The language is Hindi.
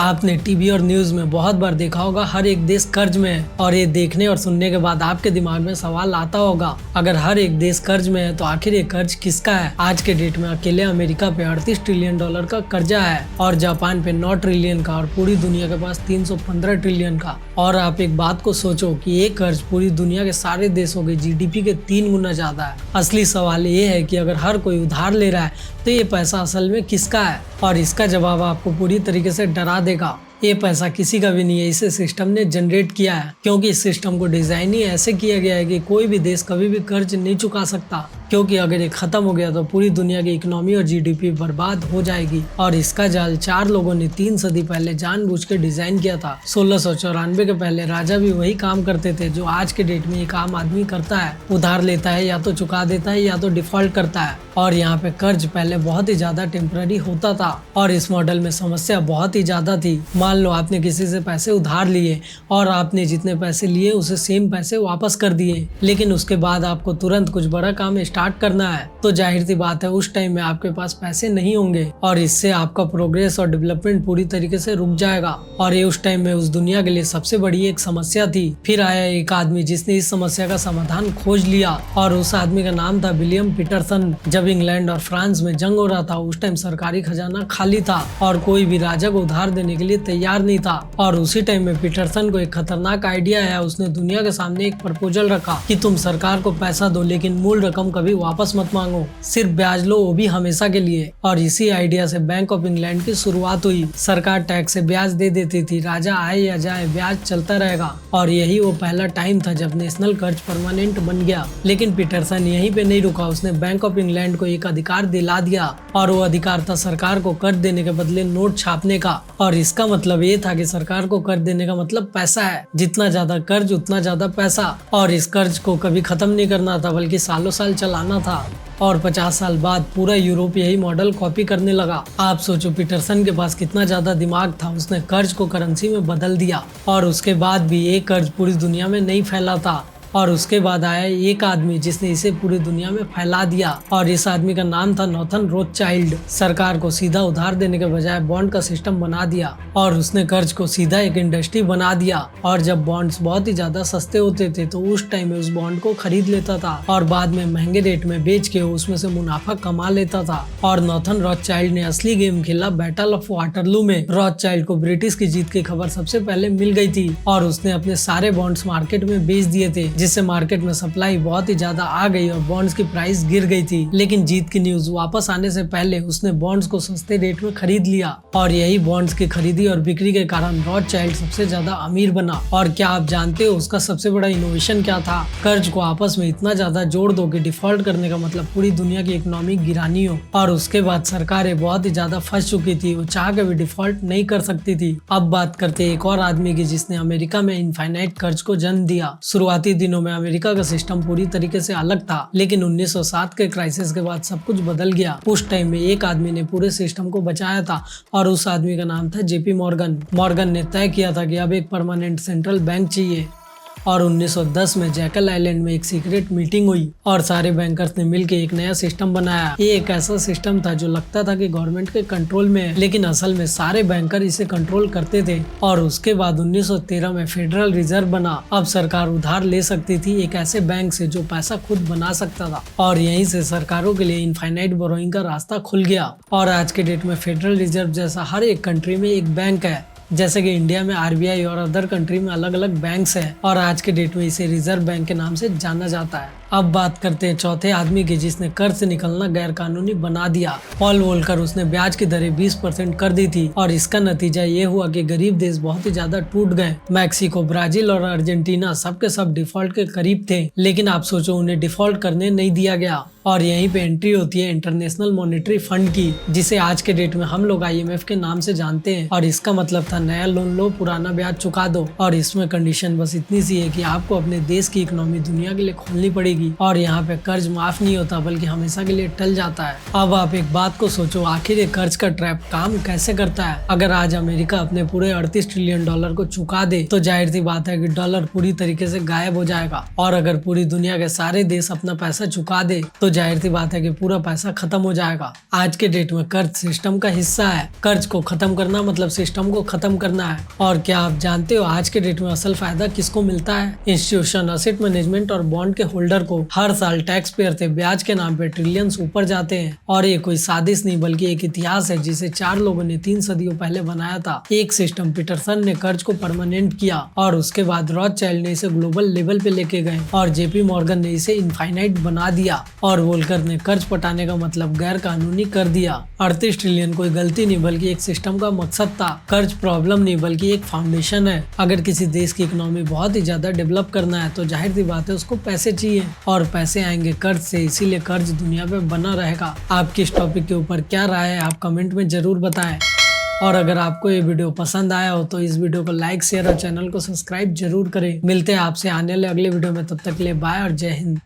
आपने टीवी और न्यूज में बहुत बार देखा होगा हर एक देश कर्ज में है और ये देखने और सुनने के बाद आपके दिमाग में सवाल आता होगा, अगर हर एक देश कर्ज में है तो आखिर ये कर्ज किसका है। आज के डेट में अकेले अमेरिका पे $38 ट्रिलियन का कर्जा है और जापान पे 9 ट्रिलियन का और पूरी दुनिया के पास 315 ट्रिलियन का। और आप एक बात को सोचो कि ये कर्ज पूरी दुनिया के सारे देशों के जीडीपी के 3 गुना ज्यादा है। असली सवाल ये है कि अगर हर कोई उधार ले रहा है तो ये पैसा असल में किसका है, और इसका जवाब आपको पूरी तरीके से डरा देगा। ये पैसा किसी का भी नहीं है, इसे सिस्टम ने जनरेट किया है, क्योंकि इस सिस्टम को डिजाइन ही ऐसे किया गया है कि कोई भी देश कभी भी कर्ज नहीं चुका सकता, क्योंकि अगर ये खत्म हो गया तो पूरी दुनिया की इकोनॉमी और जीडीपी बर्बाद हो जाएगी। और इसका जाल 4 लोगों ने 3 सदी पहले जानबूझ के डिजाइन किया था। 1694 के पहले राजा भी वही काम करते थे जो आज के डेट में एक आम आदमी करता है, उधार लेता है, या तो चुका देता है या तो डिफॉल्ट करता है। और यहाँ पे कर्ज पहले बहुत ही ज्यादा टेम्पररी होता था और इस मॉडल में समस्या बहुत ही ज्यादा थी। मान लो आपने किसी से पैसे उधार लिए और आपने जितने पैसे लिए उसे सेम पैसे वापस कर दिए, लेकिन उसके बाद आपको तुरंत कुछ बड़ा काम स्टार्ट करना है, तो जाहिर सी बात है उस टाइम में आपके पास पैसे नहीं होंगे और इससे आपका प्रोग्रेस और डेवलपमेंट पूरी तरीके से रुक जाएगा। और ये उस टाइम में उस दुनिया के लिए सबसे बड़ी एक समस्या थी। फिर आया एक आदमी जिसने इस समस्या का समाधान खोज लिया और उस आदमी का नाम था विलियम पीटरसन। जब इंग्लैंड और फ्रांस में जंग हो रहा था उस टाइम सरकारी खजाना खाली था और कोई भी राजा को उधार देने के लिए तैयार नहीं था। और उसी टाइम में पीटरसन को एक खतरनाक आइडिया आया। उसने दुनिया के सामने एक प्रपोजल रखा कि तुम सरकार को पैसा दो लेकिन मूल रकम कभी वापस मत मांगो, सिर्फ ब्याज लो, वो भी हमेशा के लिए। और इसी आइडिया से बैंक ऑफ इंग्लैंड की शुरुआत हुई। सरकार टैक्स से ब्याज दे देती थी, राजा आए या जाए ब्याज चलता रहेगा। और यही वो पहला टाइम था जब नेशनल कर्ज परमानेंट बन गया। लेकिन पीटरसन यहीं पे नहीं रुका, उसने बैंक ऑफ इंग्लैंड को एक अधिकार दिला दिया और वो अधिकार था सरकार को कर्ज देने के बदले नोट छापने का। और इसका मतलब ये था कि सरकार को कर्ज देने का मतलब पैसा है, जितना ज्यादा कर्ज उतना ज्यादा पैसा। और इस कर्ज को कभी खत्म नहीं करना था बल्कि सालों साल चलाना था। और 50 साल बाद पूरा यूरोप यही मॉडल कॉपी करने लगा। आप सोचो पीटरसन के पास कितना ज्यादा दिमाग था, उसने कर्ज को करेंसी में बदल दिया और उसके बाद भी ये कर्ज पूरी दुनिया में नहीं फैला था। और उसके बाद आया एक आदमी जिसने इसे पूरी दुनिया में फैला दिया और इस आदमी का नाम था नॉर्थन रोथस्चाइल्ड। सरकार को सीधा उधार देने के बजाय बॉन्ड का सिस्टम बना दिया और उसने कर्ज को सीधा एक इंडस्ट्री बना दिया। और जब बॉन्ड्स बहुत ही ज्यादा सस्ते होते थे तो उस टाइम में उस बॉन्ड को खरीद लेता था और बाद में महंगे रेट में बेच के उसमें से मुनाफा कमा लेता था। और नॉर्थन रोथस्चाइल्ड ने असली गेम खेला बैटल ऑफ वाटरलू में। रोथस्चाइल्ड को ब्रिटिश की जीत की खबर सबसे पहले मिल गई थी और उसने अपने सारे बॉन्ड्स मार्केट में बेच दिए थे, जिससे मार्केट में सप्लाई बहुत ही ज्यादा आ गई और बॉन्ड्स की प्राइस गिर गई थी। लेकिन जीत की न्यूज वापस आने से पहले उसने बॉन्ड्स को सस्ते रेट में खरीद लिया और यही बॉन्ड्स की खरीदी और बिक्री के कारण रोथस्चाइल्ड सबसे ज्यादा अमीर बना। और क्या आप जानते हो उसका सबसे बड़ा इनोवेशन क्या था? कर्ज को आपस में इतना ज्यादा जोड़ दो कि डिफॉल्ट करने का मतलब पूरी दुनिया की इकोनॉमी गिरानी हो। और उसके बाद सरकारें बहुत ही ज्यादा फंस चुकी थी, वो चाह के भी डिफॉल्ट नहीं कर सकती थी। अब बात करते एक और आदमी की जिसने अमेरिका में इनफाइनाइट कर्ज को जन्म दिया। शुरुआती दिनों में अमेरिका का सिस्टम पूरी तरीके से अलग था, लेकिन 1907 के क्राइसिस के बाद सब कुछ बदल गया। उस टाइम में एक आदमी ने पूरे सिस्टम को बचाया था और उस आदमी का नाम था जेपी मॉर्गन। मॉर्गन ने तय किया था कि अब एक परमानेंट सेंट्रल बैंक चाहिए। और 1910 में जैकल आइलैंड में एक सीक्रेट मीटिंग हुई और सारे बैंकर्स ने मिलकर एक नया सिस्टम बनाया। ये एक ऐसा सिस्टम था जो लगता था कि गवर्नमेंट के कंट्रोल में है, लेकिन असल में सारे बैंकर इसे कंट्रोल करते थे। और उसके बाद 1913 में फेडरल रिजर्व बना। अब सरकार उधार ले सकती थी एक ऐसे बैंक से जो पैसा खुद बना सकता था और यहीं से सरकारों के लिए इनफाइनाइट बोरोइंग का रास्ता खुल गया। और आज के डेट में फेडरल रिजर्व जैसा हर एक कंट्री में एक बैंक है, जैसे कि इंडिया में आरबीआई और अदर कंट्री में अलग अलग बैंक्स हैं और आज के डेट में इसे रिजर्व बैंक के नाम से जाना जाता है। अब बात करते हैं चौथे आदमी की जिसने कर्ज से निकलना गैर कानूनी बना दिया। Paul Volcker. उसने ब्याज की दरें 20% कर दी थी और इसका नतीजा ये हुआ कि गरीब देश बहुत ही ज्यादा टूट गए। मैक्सिको, ब्राजील और अर्जेंटीना सबके सब डिफॉल्ट के करीब थे, लेकिन आप सोचो उन्हें डिफॉल्ट करने नहीं दिया गया। और यहीं पे एंट्री होती है इंटरनेशनल मॉनेटरी फंड की, जिसे आज के डेट में हम लोग IMF के नाम से जानते हैं। और इसका मतलब था नया लोन लो, पुराना ब्याज चुका दो। और इसमें कंडीशन बस इतनी सी है कि आपको अपने देश की इकोनॉमी दुनिया के लिए खोलनी पड़ेगी। मिलेगी और यहाँ पे कर्ज माफ नहीं होता बल्कि हमेशा के लिए टल जाता है। अब आप एक बात को सोचो, आखिर ये कर्ज का ट्रैप काम कैसे करता है। अगर आज अमेरिका अपने पूरे 38 ट्रिलियन डॉलर को चुका दे तो जाहिर सी बात है कि डॉलर पूरी तरीके से गायब हो जाएगा, और अगर पूरी दुनिया के सारे देश अपना पैसा चुका दे तो जाहिर सी बात है कि पूरा पैसा खत्म हो जाएगा। आज के डेट में कर्ज सिस्टम का हिस्सा है। कर्ज को खत्म करना मतलब सिस्टम को खत्म करना है। और क्या आप जानते हो आज के डेट में असल फायदा किसको मिलता है? इंस्टीट्यूशन, असेट मैनेजमेंट और बॉन्ड के होल्डर को हर साल टैक्स पेयर से ब्याज के नाम पे ट्रिलियंस ऊपर जाते हैं। और ये कोई साजिश नहीं बल्कि एक इतिहास है जिसे 4 लोगों ने 3 सदियों पहले बनाया था। एक सिस्टम पीटरसन ने कर्ज को परमानेंट किया और उसके बाद रॉथस्चाइल्ड ने इसे ग्लोबल लेवल पे लेके गए और जेपी मॉर्गन ने इसे इनफाइनाइट बना दिया और वोल्कर ने कर्ज पटाने का मतलब गैर कानूनी कर दिया। 38 ट्रिलियन कोई गलती नहीं बल्कि एक सिस्टम का मकसद था। कर्ज प्रॉब्लम नहीं बल्कि एक फाउंडेशन है। अगर किसी देश की इकोनॉमी बहुत ही ज्यादा डेवलप करना है तो जाहिर सी बात है उसको पैसे चाहिए और पैसे आएंगे कर्ज से, इसीलिए कर्ज दुनिया पे बना रहेगा। आपकी इस टॉपिक के ऊपर क्या राय है आप कमेंट में जरूर बताएं। और अगर आपको ये वीडियो पसंद आया हो तो इस वीडियो को लाइक, शेयर और चैनल को सब्सक्राइब जरूर करें। मिलते हैं आपसे आने वाले अगले वीडियो में, तब तक के लिए बाय और जय हिंद।